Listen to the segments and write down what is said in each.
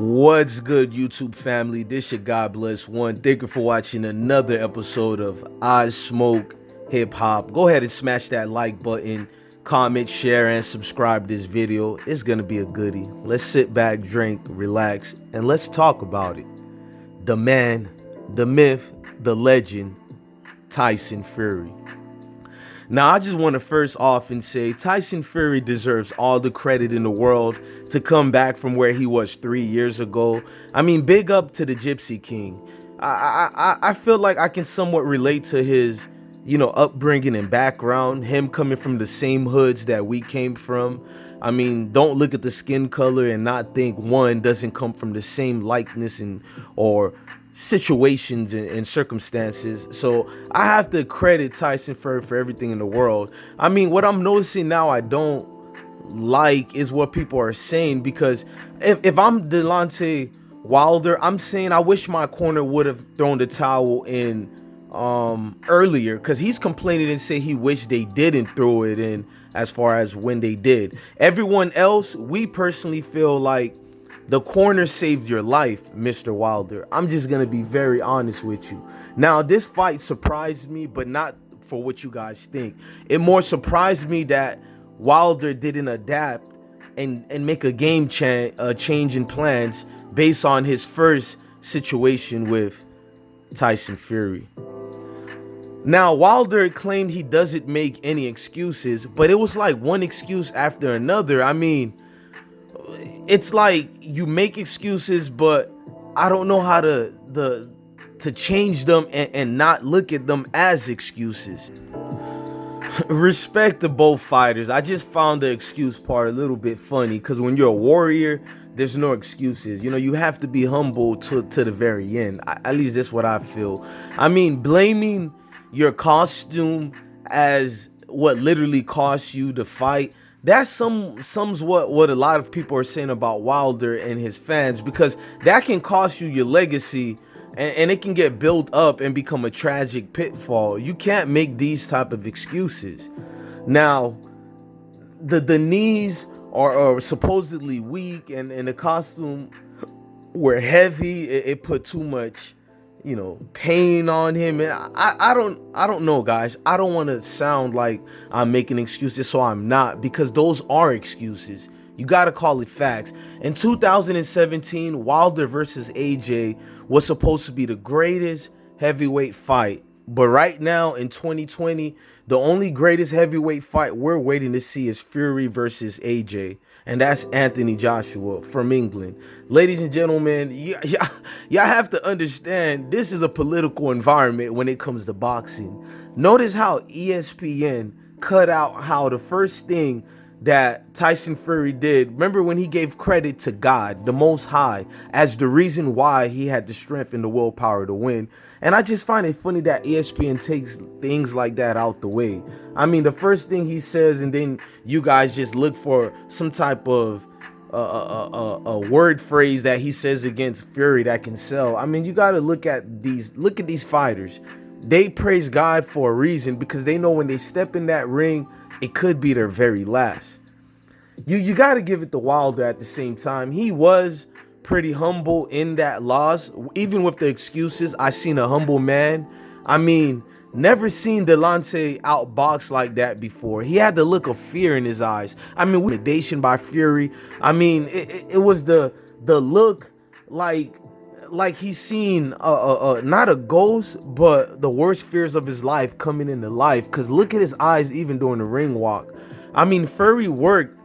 What's good, YouTube family? This your God Bless One. Thank you for watching another episode of I Smoke Hip Hop. Go ahead and smash that like button, comment, share, and subscribe to this video. It's gonna be a goodie. Let's sit back, drink, relax, and let's talk about it. The man, the myth, the legend, Tyson Fury. Now, I just want to first off and say Tyson Fury deserves all the credit in the world to come back from where he was 3 years ago. I mean, big up to the Gypsy King. I feel like I can somewhat relate to his, upbringing and background, him coming from the same hoods that we came from. I mean, don't look at the skin color and not think one doesn't come from the same likeness or situations and circumstances. So I have to credit Tyson Fury for everything in the world. I mean, what I'm noticing now I don't like is what people are saying, because if I'm Deontay Wilder, I'm saying I wish my corner would have thrown the towel in earlier, because he's complaining and say he wished they didn't throw it in as far as when they did. Everyone else, we personally feel like the corner saved your life, Mr. Wilder. I'm just going to be very honest with you. Now, this fight surprised me, but not for what you guys think. It more surprised me that Wilder didn't adapt and make a game change in plans based on his first situation with Tyson Fury. Now, Wilder claimed he doesn't make any excuses, but it was like one excuse after another. I mean, it's like you make excuses, but I don't know how to change them and not look at them as excuses. Respect to both fighters. I just found the excuse part a little bit funny, because when you're a warrior, there's no excuses. You have to be humble to the very end. At least that's what I feel. I mean, blaming your costume as what literally cost you the fight, that's sums what a lot of people are saying about Wilder and his fans, because that can cost you your legacy, and it can get built up and become a tragic pitfall. You can't make these type of excuses. Now, the knees are supposedly weak, and the costume were heavy. It put too much pain on him, and I don't know, guys. I don't want to sound like I'm making excuses, so I'm not, because those are excuses. You got to call it facts. In 2017, Wilder versus AJ was supposed to be the greatest heavyweight fight, but right now in 2020, the only greatest heavyweight fight we're waiting to see is Fury versus AJ, and that's Anthony Joshua from England. Ladies and gentlemen, y'all have to understand, this is a political environment when it comes to boxing. Notice how ESPN cut out how the first thing that Tyson Fury did, remember when he gave credit to God, the Most High, as the reason why he had the strength and the willpower to win. And I just find it funny that ESPN takes things like that out the way. I mean, the first thing he says, and then you guys just look for some type of a word phrase that he says against Fury that can sell. I mean, you got to look at these fighters. They praise God for a reason, because they know when they step in that ring, it could be their very last. You got to give it to Wilder at the same time. He was pretty humble in that loss. Even with the excuses, I seen a humble man. I mean, never seen Deontay outbox like that before. He had the look of fear in his eyes. I mean, intimidation by Fury. I mean, it was the look like he's seen not a ghost, but the worst fears of his life coming into life. Because look at his eyes even during the ring walk. I mean, Fury worked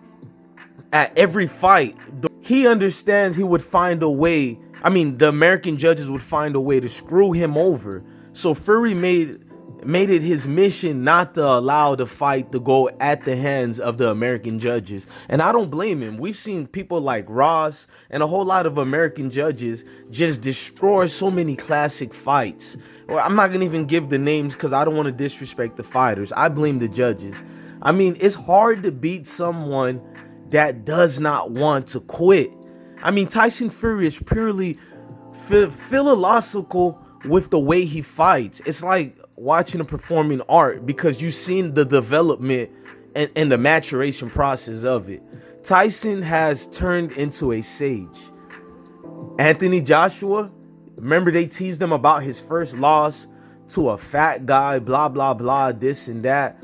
at every fight. He understands he would find a way. I mean, the American judges would find a way to screw him over. So Fury made it his mission not to allow the fight to go at the hands of the American judges. And I don't blame him. We've seen people like Ross and a whole lot of American judges just destroy so many classic fights. Well, I'm not going to even give the names, because I don't want to disrespect the fighters. I blame the judges. I mean, it's hard to beat someone that does not want to quit. I mean, Tyson Fury is purely philosophical with the way he fights. It's like watching a performing art, because you've seen the development and the maturation process of it. Tyson has turned into a sage. Anthony Joshua, remember they teased him about his first loss to a fat guy, blah, blah, blah, this and that.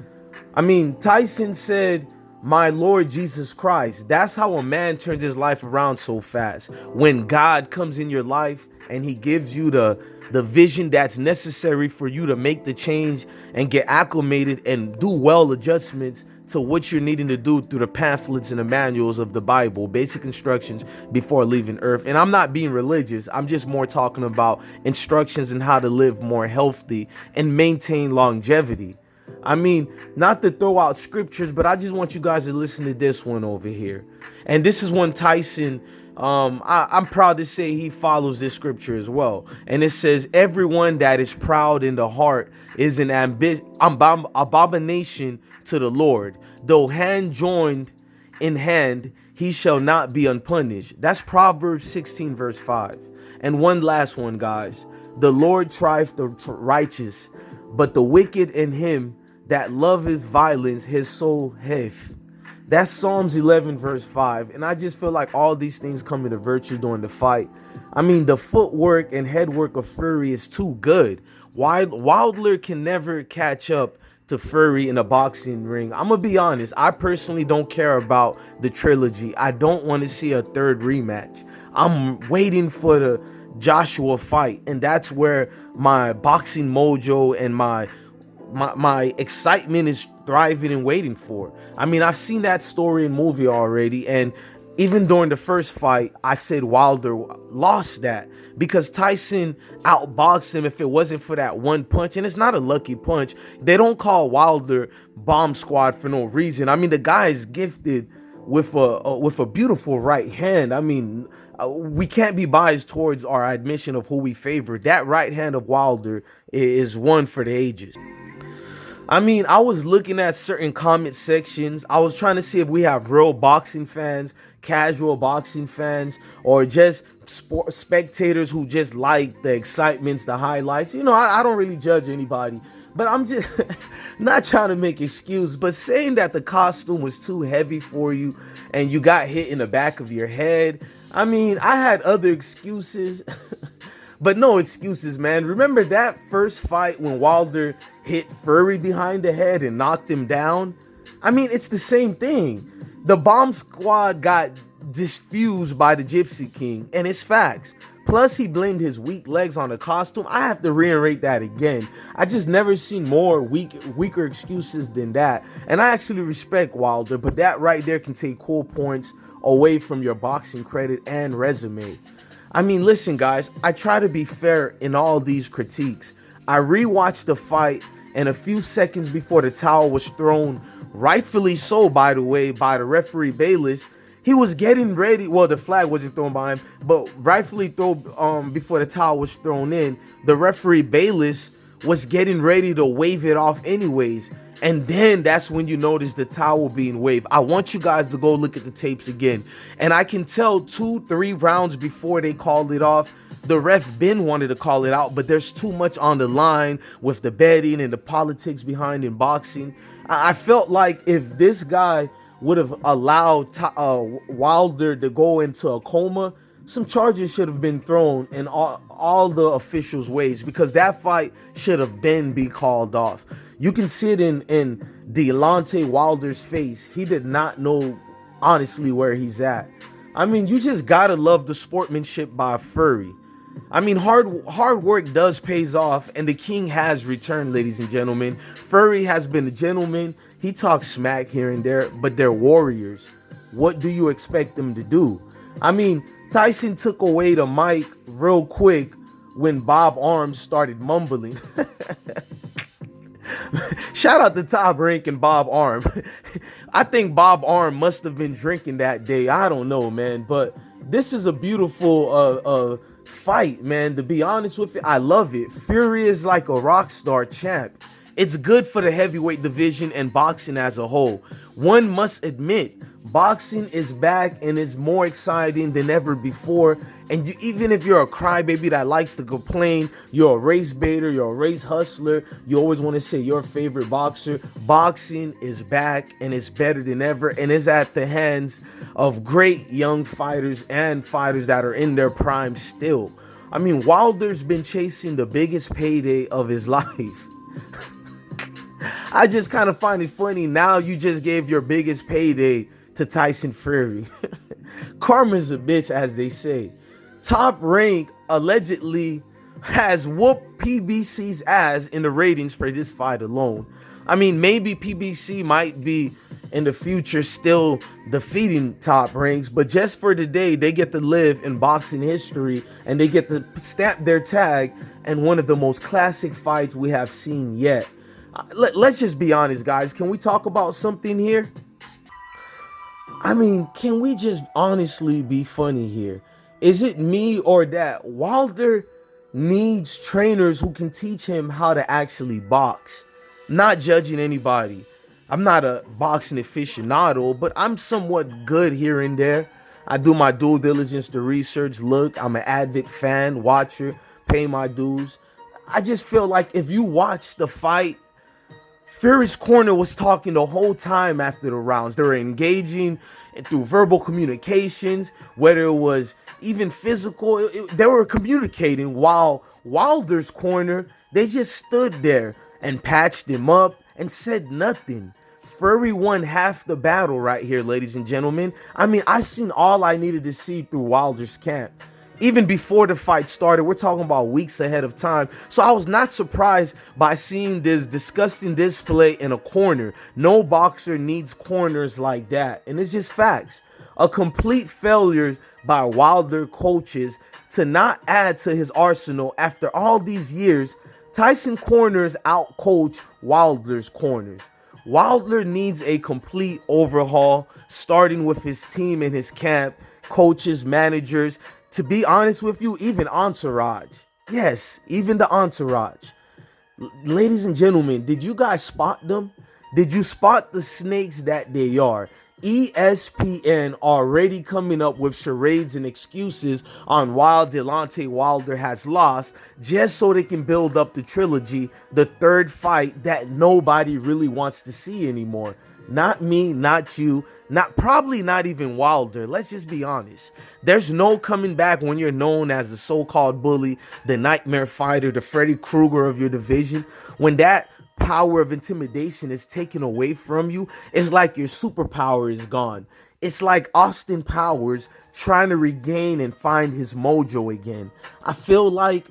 I mean, Tyson said, my Lord Jesus Christ. That's how a man turns his life around so fast. When God comes in your life and he gives you the vision that's necessary for you to make the change and get acclimated and do well adjustments to what you're needing to do through the pamphlets and the manuals of the Bible, basic instructions before leaving earth. And I'm not being religious. I'm just more talking about instructions and how to live more healthy and maintain longevity. I mean, not to throw out scriptures, but I just want you guys to listen to this one over here. And this is one Tyson, I'm proud to say he follows this scripture as well. And it says, everyone that is proud in the heart is an abomination to the Lord. Though hand joined in hand, he shall not be unpunished. That's Proverbs 16 verse 5. And one last one, guys. The Lord trieth the righteous, but the wicked in him that loveth violence, his soul hath. That's Psalms 11 verse 5. And I just feel like all these things come into virtue during the fight. I mean, the footwork and headwork of Fury is too good. Wilder can never catch up to Fury in a boxing ring. I'm gonna be honest, I personally don't care about the trilogy. I don't want to see a third rematch. I'm waiting for the Joshua fight, and that's where my boxing mojo and my excitement is thriving and waiting for. I mean, I've seen that story and movie already, and even during the first fight, I said Wilder lost that because Tyson outboxed him if it wasn't for that one punch. And it's not a lucky punch. They don't call Wilder bomb squad for no reason. I mean, the guy is gifted with a beautiful right hand. I mean, we can't be biased towards our admission of who we favor. That right hand of Wilder is one for the ages. I mean, I was looking at certain comment sections. I was trying to see if we have real boxing fans, casual boxing fans, or just spectators who just like the excitements, the highlights. You know, I don't really judge anybody, but I'm just not trying to make excuses, but saying that the costume was too heavy for you and you got hit in the back of your head. I mean, I had other excuses. But no excuses, man. Remember that first fight when Wilder hit Fury behind the head and knocked him down? I mean, it's the same thing. The bomb squad got diffused by the Gypsy King, and it's facts. Plus, he blamed his weak legs on the costume. I have to reiterate that again. I just never seen more weaker excuses than that. And I actually respect Wilder, but that right there can take cool points away from your boxing credit and resume. I mean, listen, guys, I try to be fair in all these critiques. I rewatched the fight, and a few seconds before the towel was thrown, rightfully so, by the way, by the referee Bayless, he was getting ready. Well, the flag wasn't thrown by him, but rightfully before the towel was thrown in, the referee Bayless was getting ready to wave it off anyways. And then that's when you notice the towel being waved. I want you guys to go look at the tapes again. And I can tell 2-3 rounds before they called it off, the ref Ben wanted to call it out, but there's too much on the line with the betting and the politics behind in boxing. I felt like if this guy would have allowed Wilder to go into a coma, some charges should have been thrown in all the officials' ways, because that fight should have been be called off. You can see it in Deontay Wilder's face. He did not know, honestly, where he's at. I mean, you just gotta love the sportsmanship by Fury. I mean, hard work does pays off, and the king has returned, ladies and gentlemen. Fury has been a gentleman. He talks smack here and there, but they're warriors. What do you expect them to do? I mean, Tyson took away the mic real quick when Bob Arms started mumbling. Shout out to Top Rank and Bob Arm. I think Bob Arm must have been drinking that day. I don't know, man. But this is a beautiful fight, man. To be honest with you, I love it. Fury is like a rock star champ. It's good for the heavyweight division and boxing as a whole. One must admit, Boxing is back and it's more exciting than ever before. And even if you're a crybaby that likes to complain, you're a race baiter, you're a race hustler, you always want to say your favorite boxer, boxing is back and it's better than ever and is at the hands of great young fighters and fighters that are in their prime still. I mean, Wilder's been chasing the biggest payday of his life. I just kind of find it funny. Now you just gave your biggest payday to Tyson Fury. Karma's a bitch, as they say. Top Rank allegedly has whooped PBC's ass in the ratings for this fight alone. I mean, maybe PBC might be in the future still defeating Top Ranks, but just for today, they get to live in boxing history and they get to stamp their tag in one of the most classic fights we have seen yet. Let's just be honest, guys. Can we talk about something here? I mean, can we just honestly be funny here? Is it me or that Wilder needs trainers who can teach him how to actually box? Not judging anybody. I'm not a boxing aficionado, but I'm somewhat good here and there. I do my due diligence to research. Look, I'm an avid fan, watcher, pay my dues. I just feel like if you watch the fight, Fury's corner was talking the whole time after the rounds. They were engaging through verbal communications, whether it was even physical. They were communicating, while Wilder's corner, they just stood there and patched him up and said nothing. Fury won half the battle right here, ladies and gentlemen. I mean, I seen all I needed to see through Wilder's camp. Even before the fight started, we're talking about weeks ahead of time. So I was not surprised by seeing this disgusting display in a corner. No boxer needs corners like that. And it's just facts. A complete failure by Wilder coaches to not add to his arsenal after all these years. Tyson corners outcoach Wilder's corners. Wilder needs a complete overhaul, starting with his team and his camp, coaches, managers. To be honest with you, even entourage. Yes, even the entourage. Ladies and gentlemen, did you guys spot them? Did you spot the snakes that they are? ESPN already coming up with charades and excuses on why Deontay Wilder has lost, just so they can build up the trilogy, the third fight that nobody really wants to see anymore. Not me, not you, probably not even Wilder. Let's just be honest. There's no coming back when you're known as the so-called bully, the nightmare fighter, the Freddy Krueger of your division. When that power of intimidation is taken away from you, it's like your superpower is gone. It's like Austin Powers trying to regain and find his mojo again. I feel like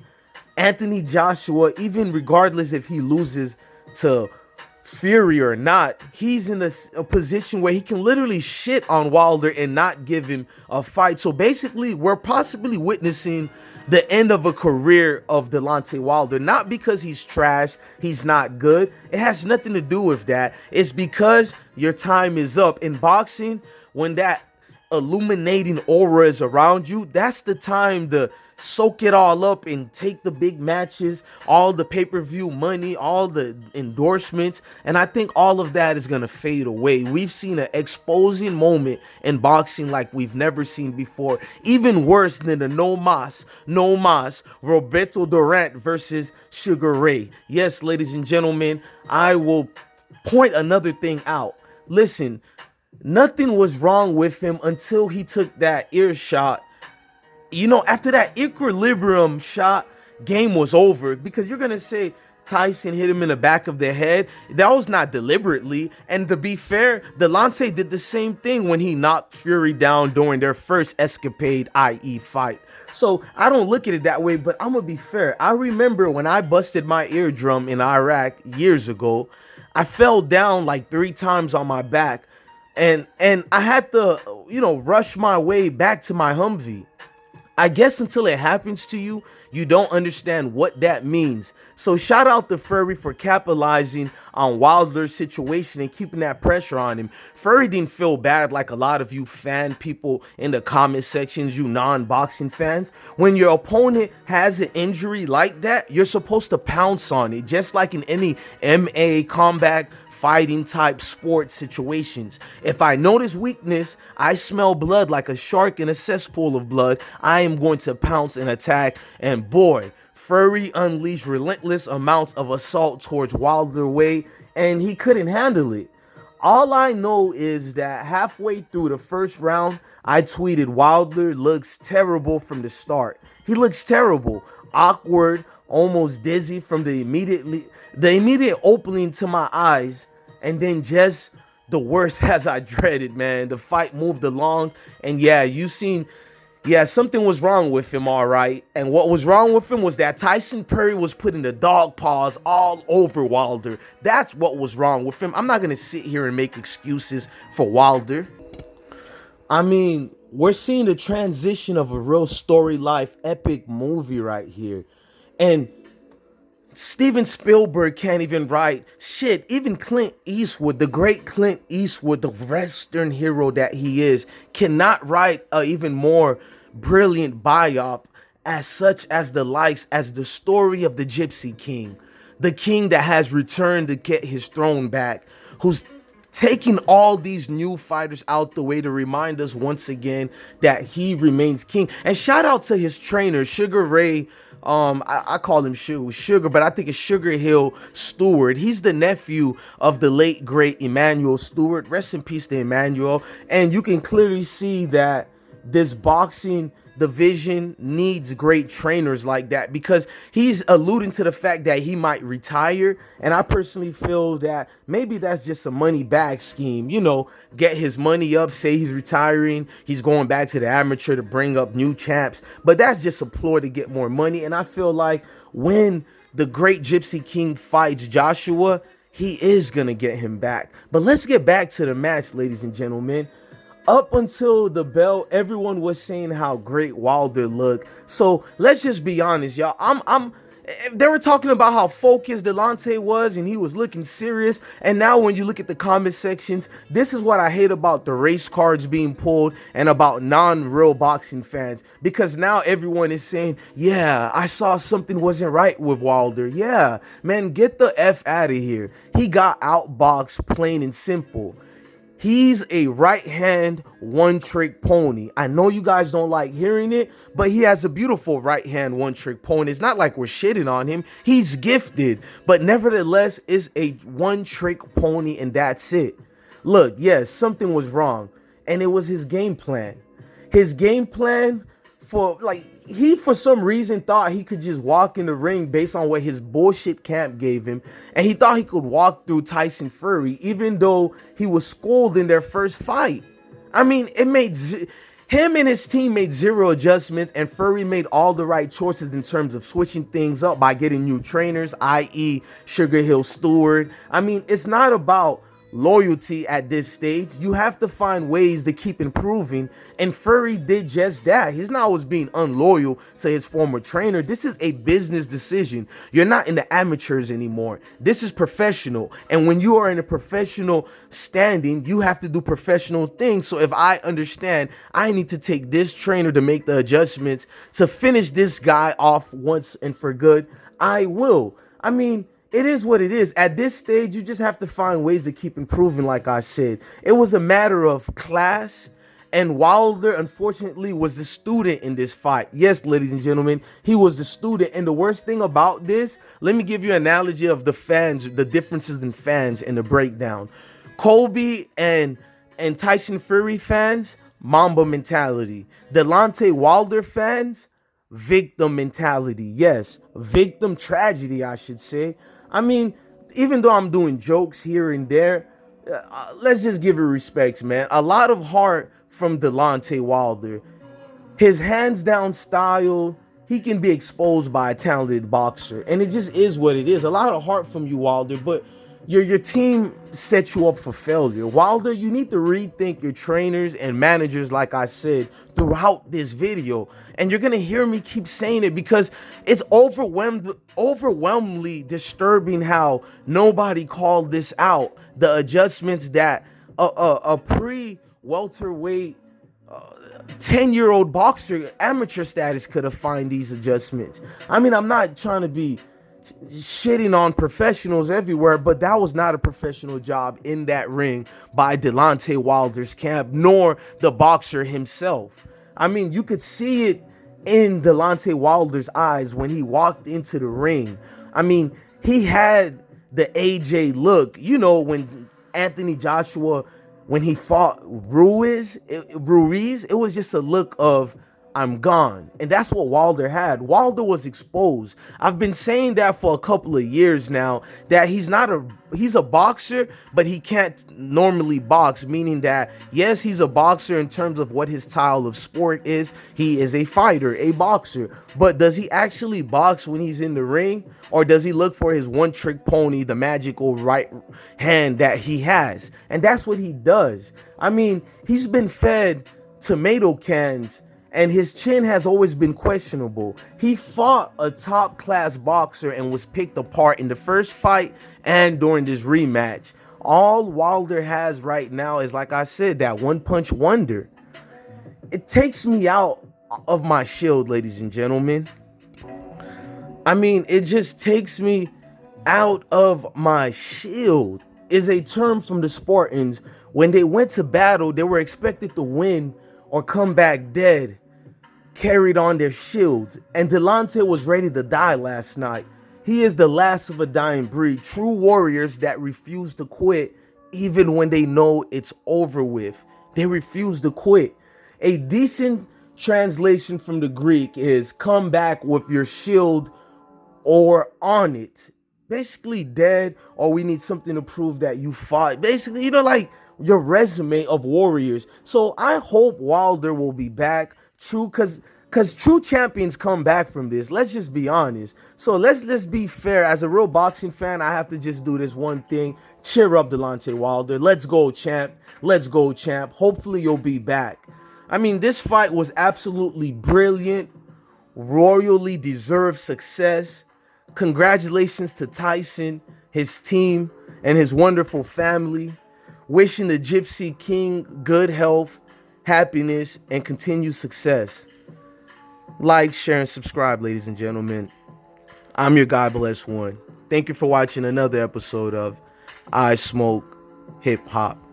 Anthony Joshua, even regardless if he loses to Fury or not, he's in a position where he can literally shit on Wilder and not give him a fight. So basically, we're possibly witnessing the end of a career of Deontay Wilder. Not because he's trash, he's not good. It has nothing to do with that. It's because your time is up. In boxing, when that illuminating aura is around you, that's the time to soak it all up and take the big matches, all the pay-per-view money, all the endorsements, and I think all of that is gonna fade away. We've seen an exposing moment in boxing like we've never seen before, even worse than the no mas Roberto Durant versus Sugar Ray. Yes, ladies and gentlemen, I will point another thing out. Listen, nothing was wrong with him until he took that ear shot. You know, after that equilibrium shot, game was over, because you're going to say Tyson hit him in the back of the head. That was not deliberately. And to be fair, Deontay did the same thing when he knocked Fury down during their first escapade, i.e. fight. So I don't look at it that way, but I'm going to be fair. I remember when I busted my eardrum in Iraq years ago, I fell down like 3 times on my back. And I had to, rush my way back to my Humvee. I guess until it happens to you, you don't understand what that means. So shout out to Fury for capitalizing on Wilder's situation and keeping that pressure on him. Fury didn't feel bad like a lot of you fan people in the comment sections, you non-boxing fans. When your opponent has an injury like that, you're supposed to pounce on it, just like in any MA combat fighting type sport situations. If I notice weakness, I smell blood like a shark in a cesspool of blood, I am going to pounce and attack. And boy, Fury unleashed relentless amounts of assault towards Wilder way, and he couldn't handle it. All I know is that halfway through the first round, I tweeted Wilder looks terrible from the start. He looks terrible, awkward, almost dizzy from the immediate opening to my eyes, and then just the worst as I dreaded, man. The fight moved along, and something was wrong with him, all right. And what was wrong with him was that Tyson Fury was putting the dog paws all over Wilder. That's what was wrong with him. I'm not going to sit here and make excuses for Wilder. I mean, we're seeing the transition of a real story life epic movie right here. And Steven Spielberg can't even write shit. Even Clint Eastwood, the great Clint Eastwood, the Western hero that he is, cannot write a even more brilliant biop as such as the likes as the story of the Gypsy King, the king that has returned to get his throne back, who's taking all these new fighters out the way to remind us once again that he remains king. And shout out to his trainer, Sugar Ray. I call him Sugar, but I think it's Sugar Hill Stewart. He's the nephew of the late great Emmanuel Stewart. Rest in peace to Emmanuel. And you can clearly see that this boxing division needs great trainers like that, because he's alluding to the fact that he might retire. And I personally feel that maybe that's just a money bag scheme, get his money up, say he's retiring, he's going back to the amateur to bring up new champs, but that's just a ploy to get more money. And I feel like when the great Gypsy King fights Joshua, he is gonna get him back. But let's get back to the match, ladies and gentlemen. Up until the bell, everyone was saying how great Wilder looked. So let's just be honest, y'all. They were talking about how focused Deontay was and he was looking serious. And now when you look at the comment sections, this is what I hate about the race cards being pulled and about non-real boxing fans. Because now everyone is saying, yeah, I saw something wasn't right with Wilder. Yeah, man, get the F out of here. He got outboxed, plain and simple. He's a right-hand one-trick pony. I know you guys don't like hearing it, but he has a beautiful right-hand one-trick pony. It's not like we're shitting on him. He's gifted, but nevertheless is a one-trick pony, and that's it. Look, yes, something was wrong, and it was his game plan. His game plan he for some reason thought he could just walk in the ring based on what his bullshit camp gave him, and he thought he could walk through Tyson Fury even though he was schooled in their first fight. I mean, him and his team made zero adjustments, and Fury made all the right choices in terms of switching things up by getting new trainers, i.e. Sugar Hill Stewart. I mean, it's not about loyalty at this stage. You have to find ways to keep improving, and Fury did just that. He's not always being unloyal to his former trainer. This is a business decision. You're not in the amateurs anymore. This is professional, and when you are in a professional standing, you have to do professional things. So if I understand I need to take this trainer to make the adjustments to finish this guy off once and for good, I will. I mean, it is what it is. At this stage, you just have to find ways to keep improving, like I said. It was a matter of class, and Wilder, unfortunately, was the student in this fight. Yes, ladies and gentlemen, he was the student. And the worst thing about this, let me give you an analogy of the fans, the differences in fans and the breakdown. Kobe and Tyson Fury fans, Mamba mentality. Deontay Wilder fans, victim mentality. Yes, victim tragedy, I should say. I mean, even though I'm doing jokes here and there, let's just give it respects, man. A lot of heart from Deontay Wilder. His hands down style, he can be exposed by a talented boxer, and it just is what it is. A lot of heart from you, Wilder, but your team sets you up for failure. Wilder, you need to rethink your trainers and managers, like I said, throughout this video. And you're going to hear me keep saying it because it's overwhelmingly disturbing how nobody called this out. The adjustments that a pre-welterweight 10-year-old boxer, amateur status, could have found these adjustments. I mean, I'm not trying to be shitting on professionals everywhere, but that was not a professional job in that ring by Deontay Wilder's camp, nor the boxer himself. I mean, you could see it in Deontay Wilder's eyes when he walked into the ring. I mean, he had the AJ look. You know, when Anthony Joshua, when he fought Ruiz, it was just a look of, I'm gone. And that's what Wilder had. Wilder was exposed. I've been saying that for a couple of years now, that he's a boxer, but he can't normally box, meaning that, yes, he's a boxer in terms of what his style of sport is. He is a fighter, a boxer. But does he actually box when he's in the ring? Or does he look for his one-trick pony, the magical right hand that he has? And that's what he does. I mean, he's been fed tomato cans, and his chin has always been questionable. He fought a top-class boxer and was picked apart in the first fight and during this rematch. All Wilder has right now is, like I said, that one-punch wonder. It takes me out of my shield, ladies and gentlemen. I mean, it just takes me out of my shield. Is a term from the Spartans. When they went to battle, they were expected to win or come back dead, carried on their shields. And Deontay was ready to die last night. He is the last of a dying breed. True warriors that refuse to quit even when they know it's over with. They refuse to quit. A decent translation from the Greek is come back with your shield or on it. Basically dead, or we need something to prove that you fought. Basically, you know, like your resume of warriors. So I hope Wilder will be back. True, because true champions come back from this. Let's just be honest. So let's be fair. As a real boxing fan, I have to just do this one thing. Cheer up Deontay Wilder. Let's go, champ. Let's go, champ. Hopefully you'll be back. I mean, this fight was absolutely brilliant. Royally deserved success. Congratulations to Tyson, his team, and his wonderful family. Wishing the Gypsy King good health, happiness, and continued success. Like, share, and subscribe, ladies and gentlemen. I'm your God Bless One. Thank you for watching another episode of I Smoke Hip Hop.